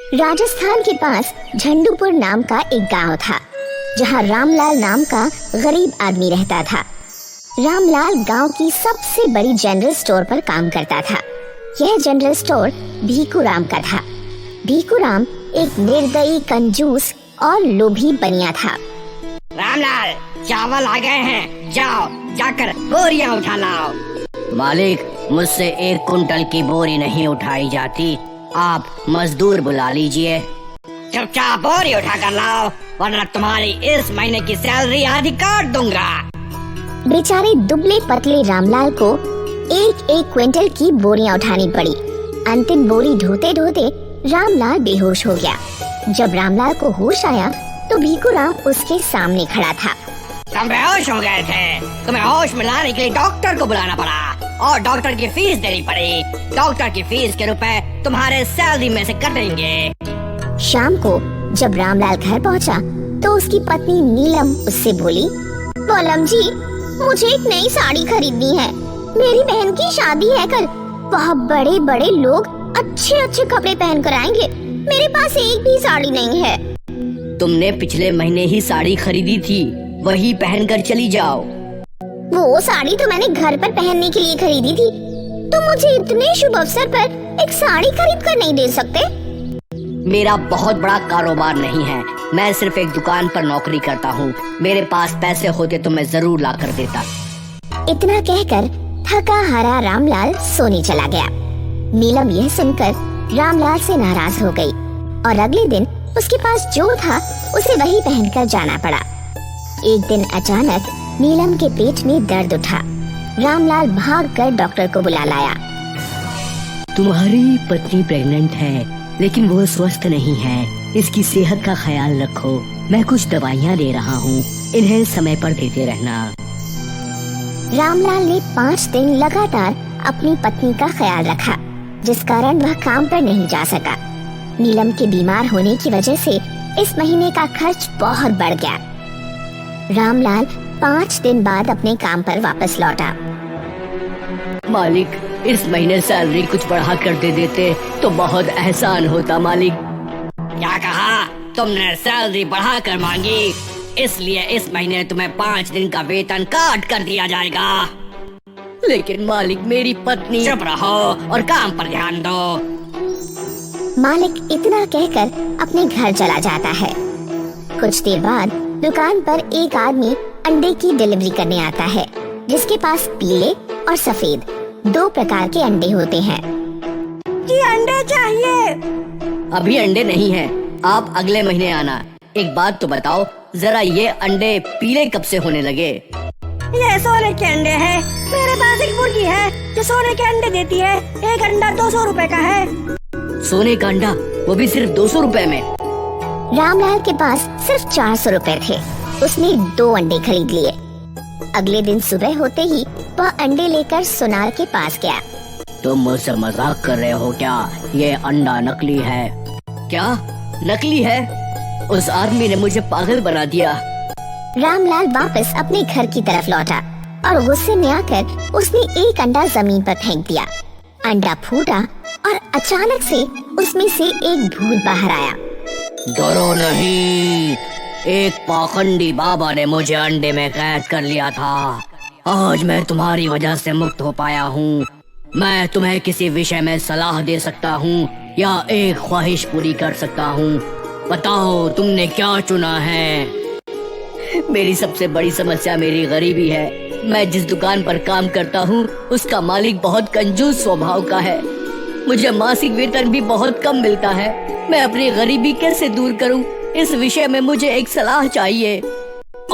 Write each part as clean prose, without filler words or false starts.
राजस्थान के पास झंडूपुर नाम का एक गांव था, जहां रामलाल नाम का गरीब आदमी रहता था। रामलाल गांव की सबसे बड़ी जनरल स्टोर पर काम करता था। यह जनरल स्टोर भीखूराम का था। भीखूराम एक निर्दयी, कंजूस और लोभी बनिया था। रामलाल, चावल आ गए हैं, जाओ जाकर बोरियां उठा लाओ। मालिक, मुझसे 1 कुंटल की बोरी नहीं उठाई जाती, आप मजदूर बुला लीजिए। चुपचाप बोरी उठा कर लाओ, वरना तुम्हारी इस महीने की सैलरी आधी काट दूंगा। बेचारे दुबले पतले रामलाल को 1-1 क्विंटल की बोरियां उठानी पड़ी। अंतिम बोरी ढोते ढोते रामलाल बेहोश हो गया। जब रामलाल को होश आया तो भीखूराम उसके सामने खड़ा था। तुम बेहोश हो गए थे, तुम्हें होश में लाने के लिए डॉक्टर को बुलाना पड़ा और डॉक्टर की फीस देनी पड़ी। डॉक्टर की फीस के रुपए तुम्हारे सैलरी में से कटेंगे। शाम को जब रामलाल घर पहुंचा तो उसकी पत्नी नीलम उससे बोली, बोलम जी, मुझे एक नई साड़ी खरीदनी है। मेरी बहन की शादी है कल। बहुत बड़े बड़े लोग अच्छे अच्छे कपड़े पहन कर आएंगे। मेरे पास एक भी साड़ी नहीं है। तुमने पिछले महीने ही साड़ी खरीदी थी, वही पहनकर चली जाओ। वो साड़ी तो मैंने घर पर पहनने के लिए खरीदी थी। तो मुझे इतने शुभ अवसर पर एक साड़ी खरीद कर नहीं दे सकते? मेरा बहुत बड़ा कारोबार नहीं है, मैं सिर्फ एक दुकान पर नौकरी करता हूँ। मेरे पास पैसे होते तो मैं जरूर ला कर देता। इतना कहकर थका हारा रामलाल सोने चला गया। नीलम यह सुनकर रामलाल से नाराज हो गई और अगले दिन उसके पास जो था उसे वही पहनकर जाना पड़ा। एक दिन अचानक नीलम के पेट में दर्द उठा। रामलाल भागकर डॉक्टर को बुला लाया। तुम्हारी पत्नी प्रेग्नेंट है, लेकिन वो स्वस्थ नहीं है। इसकी सेहत का ख्याल रखो। मैं कुछ दवाइयाँ दे रहा हूँ, इन्हें समय पर देते रहना। रामलाल ने 5 दिन लगातार अपनी पत्नी का ख्याल रखा, जिस कारण वह काम पर नहीं जा सका। नीलम के बीमार होने की वजह से इस महीने का खर्च बहुत बढ़ गया। रामलाल 5 दिन बाद अपने काम पर वापस लौटा। मालिक, इस महीने सैलरी कुछ बढ़ा कर दे देते तो बहुत एहसान होता। मालिक, क्या कहा? तुमने सैलरी बढ़ा कर मांगी, इसलिए इस महीने तुम्हें 5 दिन का वेतन काट कर दिया जाएगा। लेकिन मालिक, मेरी पत्नी। चुप रहो और काम पर ध्यान दो। मालिक इतना कहकर अपने घर चला जाता है। कुछ देर बाद दुकान पर एक आदमी अंडे की डिलीवरी करने आता है, जिसके पास पीले और सफेद 2 प्रकार के अंडे होते हैं। ये अंडे चाहिए। अभी अंडे नहीं हैं, आप अगले महीने आना। एक बात तो बताओ, जरा ये अंडे पीले कब से होने लगे? ये सोने के अंडे हैं। मेरे पास एक मुर्गी है जो सोने के अंडे देती है। एक अंडा 200 रुपए का है। सोने का अंडा, वो भी सिर्फ 200 रुपए में? रामलाल के पास सिर्फ 400 रुपए थे। उसने 2 अंडे खरीद लिए। अगले दिन सुबह होते ही वह अंडे लेकर सोनार के पास गया। तुम मुझसे मजाक कर रहे हो क्या? ये अंडा नकली है। क्या नकली है? उस आदमी ने मुझे पागल बना दिया। रामलाल वापस अपने घर की तरफ लौटा और गुस्से में आकर उसने एक अंडा जमीन पर फेंक दिया। अंडा फूटा और अचानक से उसमें से एक भूत बाहर आया। डरो नहीं, एक पाखंडी बाबा ने मुझे अंडे में कैद कर लिया था। आज मैं तुम्हारी वजह से मुक्त हो पाया हूँ। मैं तुम्हें किसी विषय में सलाह दे सकता हूँ या एक ख्वाहिश पूरी कर सकता हूँ। बताओ, तुमने क्या चुना है? मेरी सबसे बड़ी समस्या मेरी गरीबी है। मैं जिस दुकान पर काम करता हूँ उसका मालिक बहुत कंजूस स्वभाव का है। मुझे मासिक वेतन भी बहुत कम मिलता है। मैं अपनी गरीबी कैसे दूर करूँ? इस विषय में मुझे एक सलाह चाहिए।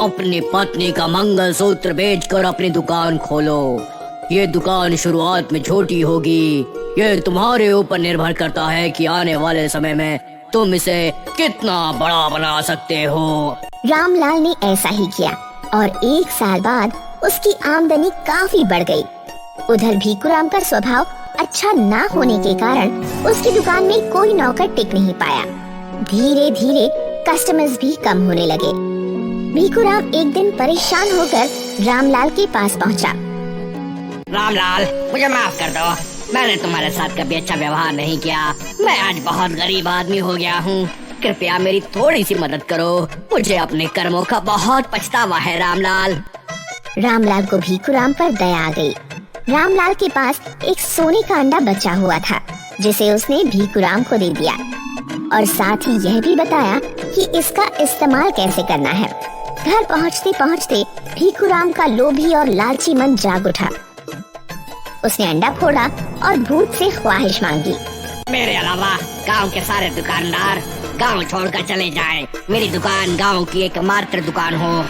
अपनी पत्नी का मंगलसूत्र बेचकर अपनी दुकान खोलो। ये दुकान शुरुआत में छोटी होगी। ये तुम्हारे ऊपर निर्भर करता है कि आने वाले समय में तुम इसे कितना बड़ा बना सकते हो। रामलाल ने ऐसा ही किया और 1 साल बाद उसकी आमदनी काफी बढ़ गई। उधर भीखूराम का स्वभाव अच्छा ना होने के कारण उसकी दुकान में कोई नौकर टिक नहीं पाया। धीरे धीरे कस्टमर्स भी कम होने लगे। भीखूराम एक दिन परेशान होकर रामलाल के पास पहुंचा। रामलाल, मुझे माफ कर दो। मैंने तुम्हारे साथ कभी अच्छा व्यवहार नहीं किया। मैं आज बहुत गरीब आदमी हो गया हूँ। कृपया मेरी थोड़ी सी मदद करो। मुझे अपने कर्मों का बहुत पछतावा है रामलाल। रामलाल को भीखूराम पर दया आ गई। रामलाल के पास एक सोने का अंडा बचा हुआ था जिसे उसने भीखूराम को दे दिया और साथ ही यह भी बताया कि इसका इस्तेमाल कैसे करना है। घर पहुँचते पहुँचते भीखूराम का लोभी और लालची मन जाग उठा। उसने अंडा फोड़ा और भूत से ख्वाहिश मांगी। मेरे अलावा गांव के सारे दुकानदार गांव छोड़कर चले जाएं। मेरी दुकान गांव की एकमात्र दुकान हो।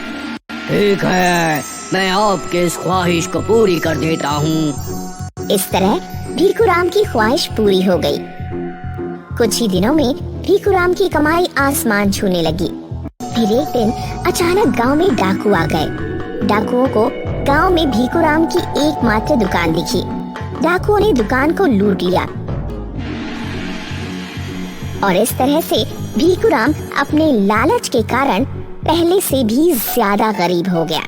ठीक है, मैं आपके इस ख्वाहिश को पूरी कर देता हूँ। इस तरह भीखूराम की ख्वाहिश पूरी हो गई। कुछ ही दिनों में भीखूराम की कमाई आसमान छूने लगी। फिर एक दिन अचानक गांव में डाकू आ गए। डाकुओं को गांव में भीखूराम की एकमात्र दुकान दिखी। डाकुओं ने दुकान को लूट लिया और इस तरह से भीखूराम अपने लालच के कारण पहले से भी ज्यादा गरीब हो गया।